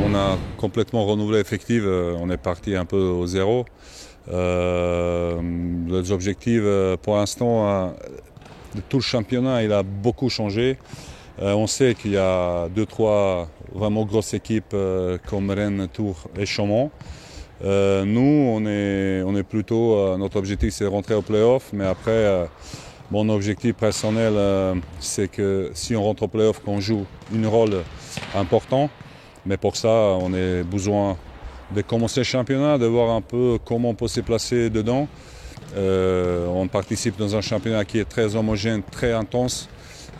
On a complètement renouvelé l'effectif, on est parti un peu au zéro. Les objectifs pour l'instant de tout le championnat, il a beaucoup changé. On sait qu'il y a 2-3 vraiment grosses équipes comme Rennes, Tours et Chaumont. Nous, on est plutôt, notre objectif c'est de rentrer au play-off, mais après, mon objectif personnel c'est que si on rentre au play-off, qu'on joue un rôle important. Mais pour ça, on a besoin de commencer le championnat, de voir un peu comment on peut se placer dedans. On participe dans un championnat qui est très homogène, très intense.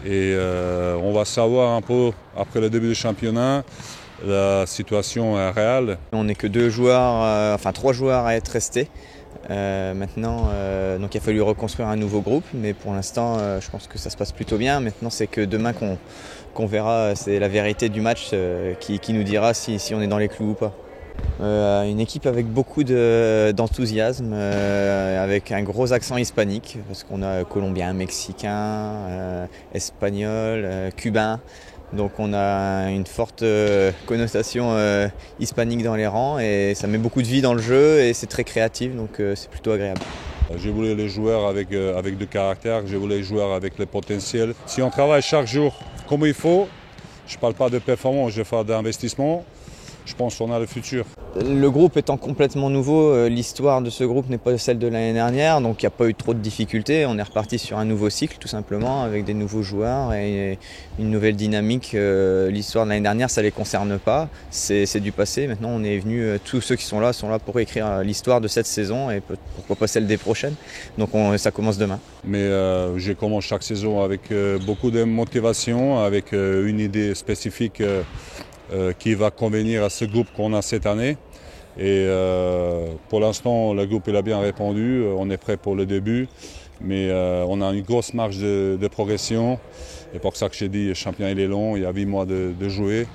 Et on va savoir un peu, après le début du championnat, la situation réelle. On n'est que 2 joueurs, 3 joueurs à être restés. Maintenant, donc il a fallu reconstruire un nouveau groupe, mais pour l'instant, je pense que ça se passe plutôt bien. Maintenant, c'est que demain qu'on verra, c'est la vérité du match qui nous dira si on est dans les clous ou pas. Une équipe avec beaucoup d'enthousiasme, avec un gros accent hispanique, parce qu'on a colombien, mexicain, espagnol, cubain. Donc on a une forte connotation hispanique dans les rangs et ça met beaucoup de vie dans le jeu et c'est très créatif, donc c'est plutôt agréable. J'ai voulu les joueurs avec du caractère, j'ai voulu les joueurs avec le potentiel. Si on travaille chaque jour comme il faut, je ne parle pas de performance, je parle d'investissement, je pense qu'on a le futur. Le groupe étant complètement nouveau, l'histoire de ce groupe n'est pas celle de l'année dernière, donc il n'y a pas eu trop de difficultés. On est reparti sur un nouveau cycle tout simplement, avec des nouveaux joueurs et une nouvelle dynamique. L'histoire de l'année dernière, ça ne les concerne pas, c'est du passé. Maintenant on est venu, tous ceux qui sont là pour écrire l'histoire de cette saison et pourquoi pas celle des prochaines. Donc ça commence demain. Mais je commence chaque saison avec beaucoup de motivation, avec une idée spécifique qui va convenir à ce groupe qu'on a cette année. Et pour l'instant, le groupe il a bien répondu, on est prêt pour le début, mais on a une grosse marge de progression. Et pour ça que j'ai dit, le championnat il est long, il y a 8 mois de jouer.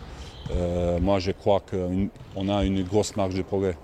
Moi, je crois qu'on a une grosse marge de progrès.